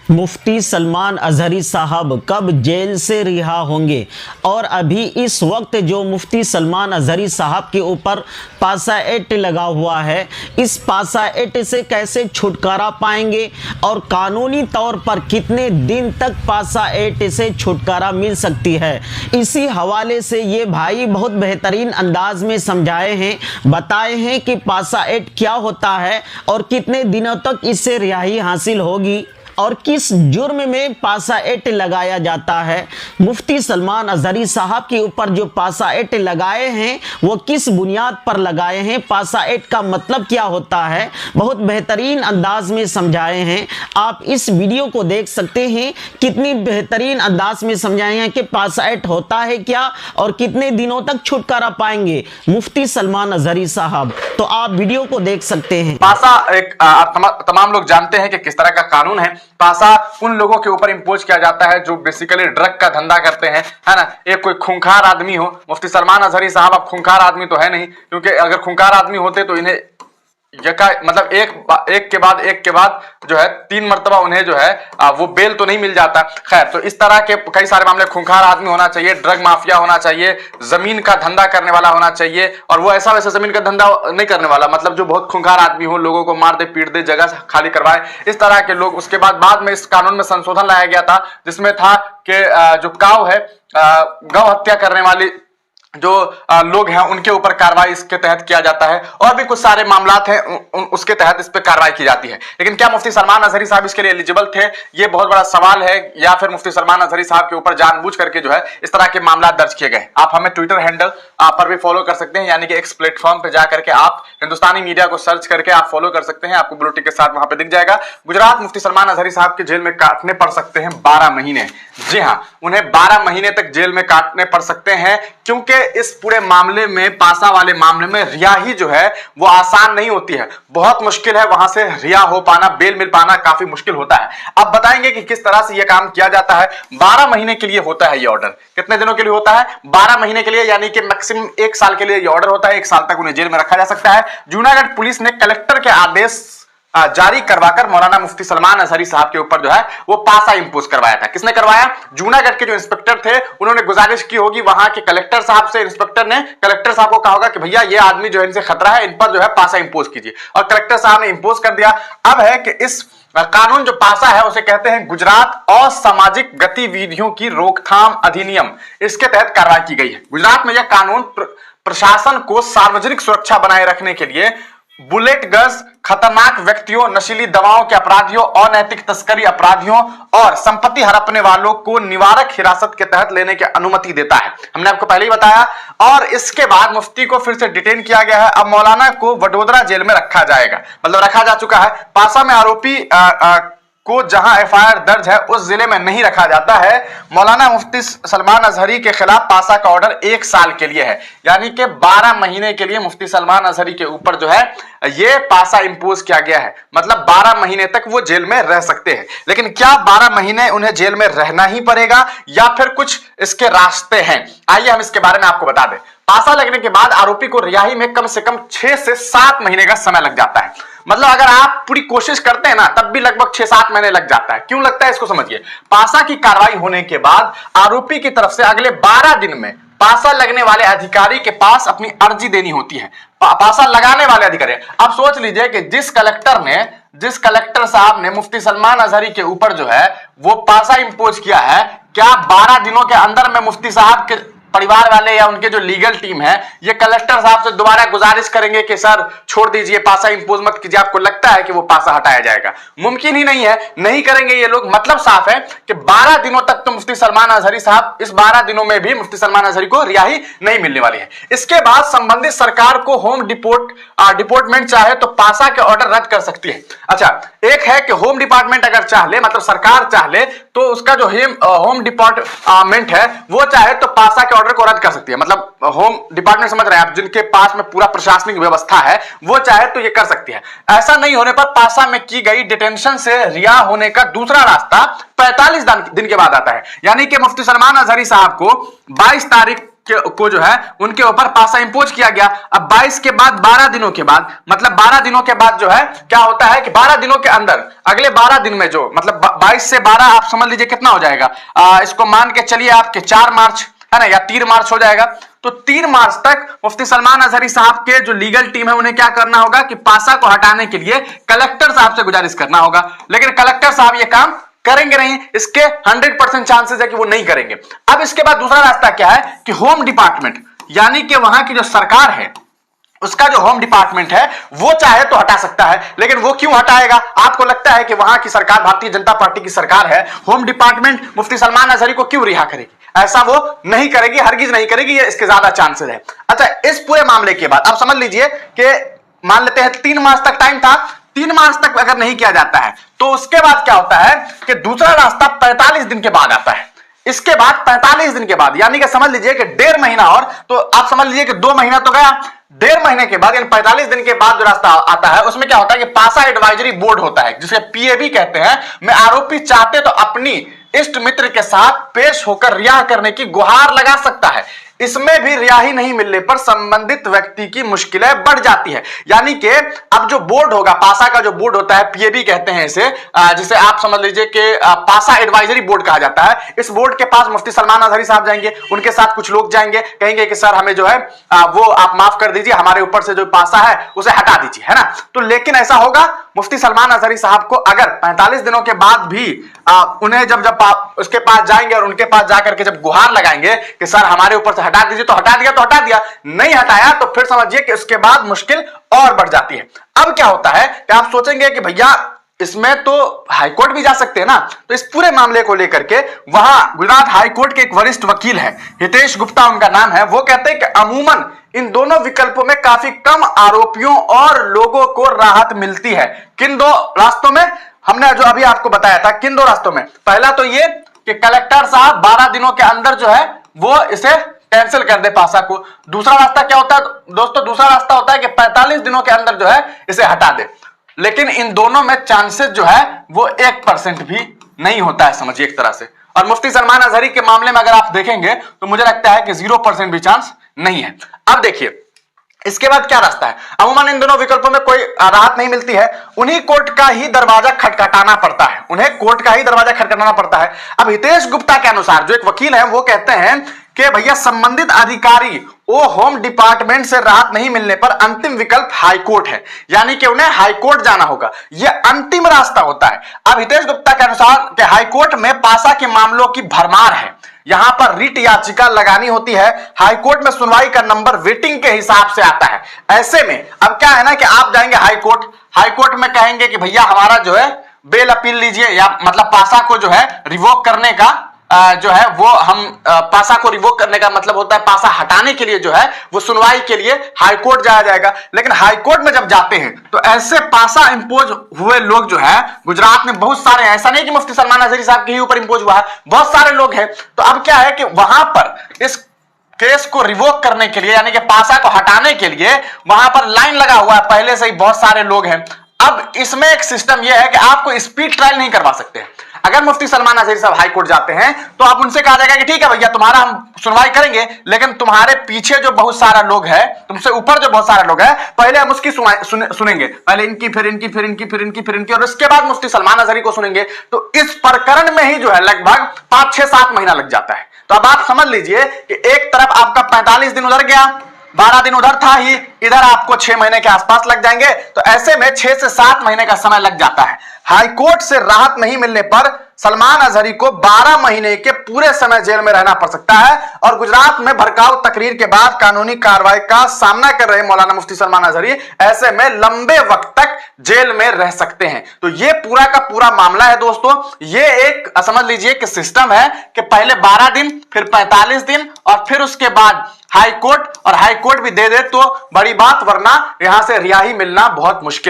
मुफ्ती सलमान अजहरी साहब कब जेल से रिहा होंगे और अभी इस वक्त जो मुफ्ती सलमान अजहरी साहब के ऊपर पासा एक्ट लगा हुआ है, इस पासा एक्ट से कैसे छुटकारा पाएंगे और कानूनी तौर पर कितने दिन तक पासा एक्ट से छुटकारा मिल सकती है, इसी हवाले से ये भाई बहुत बेहतरीन अंदाज में समझाए हैं, बताए हैं कि पासा एक्ट क्या होता है और कितने दिनों तक इससे रिहाई हासिल होगी और किस जुर्म में पासा एक्ट लगाया जाता है। मुफ्ती सलमान अजहरी साहब के ऊपर जो पासा एक्ट लगाए हैं वो किस बुनियाद पर लगाए हैं, पासा एक्ट का मतलब क्या होता है, बहुत बेहतरीन अंदाज में समझाए हैं। आप इस वीडियो को देख सकते हैं, कितनी बेहतरीन अंदाज में समझाए हैं कि पासा एक्ट होता है क्या और कितने दिनों तक छुटकारा पाएंगे मुफ्ती सलमान अजहरी साहब। तो आप वीडियो को देख सकते हैं। पासा एक तमाम लोग जानते हैं कि किस तरह का कानून है। पासा उन लोगों के ऊपर इंपोज किया जाता है जो बेसिकली ड्रग का धंधा करते हैं, है ना। एक कोई खूंखार आदमी हो, मुफ्ती सलमान अजहरी साहब अब खूंखार आदमी तो है नहीं, क्योंकि अगर खूंखार आदमी होते तो इन्हें मतलब एक के बाद जो है 3 मरतबा उन्हें जो है वो बेल तो नहीं मिल जाता। खैर, तो इस तरह के कई सारे मामले, खूंखार आदमी होना चाहिए, ड्रग माफिया होना चाहिए, जमीन का धंधा करने वाला होना चाहिए, और वो ऐसा वैसा जमीन का धंधा नहीं करने वाला, मतलब जो बहुत खूंखार आदमी हो, लोगों को मार दे पीट दे, जगह खाली करवाए, इस तरह के लोग। उसके बाद में इस कानून में संशोधन लाया गया था, जिसमें था कि जो काऊ है, गौ हत्या करने वाली जो लोग हैं उनके ऊपर कार्रवाई इसके तहत किया जाता है, और भी कुछ सारे मामलात हैं उसके तहत इस पे कार्रवाई की जाती है। लेकिन क्या मुफ्ती सलमान अजहरी साहब इसके लिए एलिजिबल थे, ये बहुत बड़ा सवाल है, या फिर मुफ्ती सलमान अजहरी साहब के ऊपर जानबूझ करके जो है इस तरह के मामला दर्ज किए गए। आप हमें ट्विटर हैंडल पर भी फॉलो कर सकते हैं, यानी कि एक्स प्लेटफॉर्म पे जाकर के आप हिंदुस्तानी मीडिया को सर्च करके आप फॉलो कर सकते हैं, आपको ब्लू टिक के साथ वहां पे दिख जाएगा। गुजरात मुफ्ती सलमान अजहरी साहब के जेल में काटने पड़ सकते हैं 12 महीने। जी हां, उन्हें 12 महीने तक जेल में काटने पड़ सकते हैं, क्योंकि इस पूरे मामले में, पासा वाले मामले में रिहाई जो है वो आसान नहीं होती है, बहुत मुश्किल है। वहां से रिहा हो पाना, बेल मिल पाना काफी मुश्किल होता है। अब बताएंगे कि किस तरह से यह काम किया जाता है। 12 महीने के लिए होता है ये ऑर्डर। कितने दिनों के लिए होता है? 12 महीने के लिए, यानी कि मैक्सिमम 1 साल के लिए यह ऑर्डर होता है। 1 साल तक उन्हें जेल में रखा जा सकता है। जूनागढ़ पुलिस ने कलेक्टर के आदेश जारी करवाकर मौलाना मुफ्ती सलमान अजहरी साहब के ऊपर जो है वो पासा इंपोज करवाया था। किसने करवाया? जूनागढ़ के जो इंस्पेक्टर थे, उन्होंने गुजारिश की होगी वहां के कलेक्टर साहब से। इंस्पेक्टर ने कलेक्टर साहब को कहा होगा कि भैया ये आदमी जो है, इनसे खतरा है, इन पर जो है पासा इंपोज कीजिए, और कलेक्टर साहब ने इंपोज कर दिया। अब है कि इस कानून जो पासा है उसे कहते हैं गुजरात असामाजिक गतिविधियों की रोकथाम अधिनियम। इसके तहत कार्रवाई की गई है। गुजरात में यह कानून प्रशासन को सार्वजनिक सुरक्षा बनाए रखने के लिए बुलेट गन्स, खतरनाक व्यक्तियों, नशीली दवाओं के अपराधियों, अनैतिक तस्करी अपराधियों और संपत्ति हड़पने वालों को निवारक हिरासत के तहत लेने की अनुमति देता है। हमने आपको पहले ही बताया। और इसके बाद मुफ्ती को फिर से डिटेन किया गया है। अब मौलाना को वडोदरा जेल में रखा जाएगा, मतलब रखा जा चुका है। पासा में आरोपी को जहां एफआईआर दर्ज है उस जिले में नहीं रखा जाता है। मौलाना मुफ्ती सलमान अजहरी के खिलाफ पासा का ऑर्डर 1 साल के लिए है, यानी कि 12 महीने के लिए मुफ्ती सलमान अजहरी के ऊपर जो है ये पासा इंपोज किया गया है, मतलब 12 महीने तक वो जेल में रह सकते हैं। लेकिन क्या 12 महीने उन्हें जेल में रहना ही पड़ेगा या फिर कुछ इसके रास्ते हैं? आइए हम इसके बारे में आपको बता दें। पासा लगने के बाद आरोपी को रिहाई में कम से कम 6 से 7 महीने का समय लग जाता है। मतलब अगर आप पूरी कोशिश करते हैं ना, तब भी लगभग 6-7 महीने लग जाता है। क्यों लगता है इसको समझिए। पासा की कार्रवाई होने के बाद आरोपी की तरफ से अगले 12 दिन में पासा लगने वाले अधिकारी के पास अपनी अर्जी देनी होती है। पासा लगाने वाले अधिकारी, अब सोच लीजिए कि जिस कलेक्टर साहब ने मुफ्ती सलमान अजहरी के ऊपर जो है वो पासा इंपोज किया है, क्या 12 दिनों के अंदर में मुफ्ती साहब के परिवार वाले या उनके जो लीगल टीम है ये कलेक्टर साहब से दोबारा गुजारिश करेंगे कि सर छोड़ दीजिए, पासा इंपोज मत कीजिए? आपको लगता है कि वो पासा हटाया जाएगा? मुमकिन ही नहीं है, नहीं करेंगे ये लोग। मतलब साफ है कि 12 दिनों तक तो मुफ्ती सलमान अजहरी साहब, इस 12 दिनों में भी मुफ्ती सलमान अजहरी को रिहाई नहीं मिलने वाली है। इसके बाद संबंधित सरकार को होम डिपार्टमेंट चाहे तो पासा के ऑर्डर रद्द कर सकती है। अच्छा, एक है कि होम डिपार्टमेंट अगर चाह ले, मतलब सरकार चाह ले, तो उसका जो होम डिपार्टमेंट है वो चाहे तो पासा के ऑर्डर को रद्द कर सकती है। मतलब होम डिपार्टमेंट समझ रहे हैं आप, जिनके पास में पूरा प्रशासनिक व्यवस्था है, वो चाहे तो ये कर सकती है। ऐसा नहीं होने पर पासा में की गई डिटेंशन से रिहा होने का दूसरा रास्ता 45 दिन के बाद आता है। यानी कि मुफ्ती सलमान अजहरी साहब को 22 तारीख को जो है उनके ऊपर पासा इंपोज किया गया। अब 22 के बाद 12 दिनों के बाद, मतलब 12 दिनों के बाद जो है क्या होता है कि 12 दिनों के अंदर अगले 12 दिन में जो मतलब 22 से 12 आप समझ लीजिए कितना हो जाएगा, इसको मान के चलिए आपके 4 मार्च है ना, या 3 मार्च हो जाएगा। तो 3 मार्च तक मुफ्ती सलमान अजहरी साहब के जो लीगल टीम है उन्हें क्या करना होगा कि पासा को हटाने के लिए कलेक्टर साहब से गुजारिश करना होगा। लेकिन कलेक्टर साहब ये काम करेंगे नहीं, इसके 100% चांसेस है कि वो नहीं करेंगे। अब इसके बाद दूसरा रास्ता क्या है कि होम डिपार्टमेंट, यानी कि वहां की जो सरकार है उसका जो होम डिपार्टमेंट है वो चाहे तो हटा सकता है। लेकिन वो क्यों हटाएगा? आपको लगता है कि वहां की सरकार भारतीय जनता पार्टी की सरकार है, होम डिपार्टमेंट मुफ्ती सलमान अजहरी को क्यों रिहा करेगी? ऐसा वो नहीं करेगी, हरगिज नहीं करेगी, ये इसके ज्यादा चांसेस है। अच्छा, इस पूरे मामले के बाद अब समझ लीजिए कि मान लेते हैं 3 मार्च तक टाइम था, 3 मार्च तक अगर नहीं किया जाता है तो उसके बाद क्या होता है कि दूसरा रास्ता 45 दिन के बाद आता है। इसके बाद 45 दिन के बाद, यानी कि समझ लीजिए कि 1.5 महीना और, तो आप समझ लीजिए कि 2 महीना तो गया, 1.5 महीने के बाद यानी 45 दिन के बाद जो रास्ता आता है उसमें क्या होता है कि पासा एडवाइजरी बोर्ड होता है, जिसे पीएबी कहते हैं, में आरोपी चाहते तो अपनी इष्ट मित्र के साथ पेश होकर रिहा करने की गुहार लगा सकता है। इसमें भी रिहाई नहीं मिलने पर संबंधित व्यक्ति की मुश्किलें बढ़ जाती है। यानी कि अब जो बोर्ड होगा, पासा का जो बोर्ड होता है, पीएबी कहते हैं इसे, जिसे आप समझ लीजिए कि पासा एडवाइजरी बोर्ड कहा जाता है। इस बोर्ड के पास मुफ्ती सलमान अजहरी साहब जाएंगे, उनके साथ कुछ लोग जाएंगे, कहेंगे कि सर हमें जो है वो आप माफ कर दीजिए, हमारे ऊपर से जो पासा है उसे हटा दीजिए, है ना। तो लेकिन ऐसा होगा, मुफ्ती सलमान अजहरी साहब को अगर 45 दिनों के बाद भी उन्हें जब उसके पास जाएंगे और उनके पास जाकर के जब गुहार लगाएंगे कि सर हमारे ऊपर से हटा दीजिए, तो हटा दिया तो हटा दिया, नहीं हटाया तो फिर समझिए कि उसके बाद मुश्किल और बढ़ जाती है। अब क्या होता है कि आप सोचेंगे कि भैया इसमें तो हाईकोर्ट भी जा सकते हैं ना। तो इस पूरे मामले को लेकर के वहां गुजरात हाईकोर्ट के एक वरिष्ठ वकील है, हितेश गुप्ता उनका नाम है, वो कहते हैं कि अमूमन इन दोनों विकल्पों में काफी कम आरोपियों और लोगों को राहत मिलती है। किन 2 रास्तों में? हमने जो अभी आपको बताया था, किन 2 रास्तों में? पहला तो ये कि कलेक्टर साहब 12 दिनों के अंदर जो है वो इसे कैंसिल कर दे पासा को। दूसरा रास्ता क्या होता है दोस्तों? दूसरा रास्ता होता है कि 45 दिनों के अंदर जो है इसे हटा दे। लेकिन इन दोनों में चांसेस जो है वो 1% भी नहीं होता है, समझिए एक तरह से। और मुफ्ती सलमान अजहरी के मामले में अगर आप देखेंगे तो मुझे लगता है कि 0% भी चांस नहीं है। अब देखिए इसके बाद क्या रास्ता है। अमूमन इन दोनों विकल्पों में कोई राहत नहीं मिलती है, उन्हीं कोर्ट का ही दरवाजा खटखटाना पड़ता है, उन्हें कोर्ट का ही दरवाजा खटखटाना पड़ता है। अब हितेश गुप्ता के अनुसार, जो एक वकील है, वो कहते हैं कि भैया संबंधित अधिकारी वो होम डिपार्टमेंट से राहत नहीं मिलने पर अंतिम विकल्प हाईकोर्ट है, यानी कि उन्हें हाईकोर्ट जाना होगा, यह अंतिम रास्ता होता है। अब हितेश गुप्ता के अनुसार कि हाईकोर्ट में पासा के मामलों की भरमार है, यहां पर रिट याचिका लगानी होती है, हाईकोर्ट में सुनवाई का नंबर वेटिंग के हिसाब से आता है। ऐसे में अब क्या है ना कि आप जाएंगे हाईकोर्ट, हाईकोर्ट में कहेंगे कि भैया हमारा जो है बेल अपील लीजिए, या मतलब पासा को जो है रिवोक करने का जो है वो हम पासा को रिवोक करने का मतलब होता है पासा हटाने के लिए जो है वो सुनवाई के लिए हाईकोर्ट जाया जाएगा। लेकिन हाईकोर्ट में जब जाते हैं तो ऐसे पासा इंपोज हुए लोग जो है गुजरात में बहुत सारे हैं, ऐसा नहीं कि मुफ्ती सलमान अजहरी साहब के ही ऊपर इंपोज हुआ है, बहुत सारे लोग हैं। तो अब क्या है कि वहां पर इस केस को रिवोक करने के लिए, यानी कि पासा को हटाने के लिए वहां पर लाइन लगा हुआ है, पहले से ही बहुत सारे लोग हैं। अब इसमें एक सिस्टम यह है कि आपको स्पीड ट्रायल नहीं करवा सकते। अगर मुफ्ती सलमान अजहरी साहब हाईकोर्ट जाते हैं तो आप उनसे कहा जाएगा कि ठीक है भैया तुम्हारा हम सुनवाई करेंगे, लेकिन तुम्हारे पीछे जो बहुत सारा लोग है, तुमसे ऊपर जो बहुत सारे लोग है, पहले हम उसकी सुनेंगे, पहले इनकी, फिर इनकी, फिर इनकी, फिर इनकी, फिर इनकी, और उसके बाद मुफ्ती सलमान अजहरी को सुनेंगे। तो इस प्रकरण में ही जो है लगभग 5, 6, 7 महीना लग जाता है। तो अब आप समझ लीजिए कि एक तरफ आपका 45 दिन उधर गया, 12 दिन उधर था ही, इधर आपको 6 महीने के आसपास लग जाएंगे। तो ऐसे में 6 से 7 महीने का समय लग जाता है। हाईकोर्ट से राहत नहीं मिलने पर सलमान अजहरी को 12 महीने के पूरे समय जेल में रहना पड़ सकता है। और गुजरात में भड़काऊ तकरीर के बाद कानूनी कार्रवाई का सामना कर रहे मौलाना मुफ्ती सलमान अजहरी ऐसे में लंबे वक्त तक जेल में रह सकते हैं। तो ये पूरा का पूरा मामला है दोस्तों। ये एक समझ लीजिए कि सिस्टम है कि पहले 12 दिन, फिर 45 दिन, और फिर उसके बाद हाईकोर्ट, और हाईकोर्ट भी दे दे तो बड़ी बात, वरना यहां से रिहाई मिलना बहुत मुश्किल।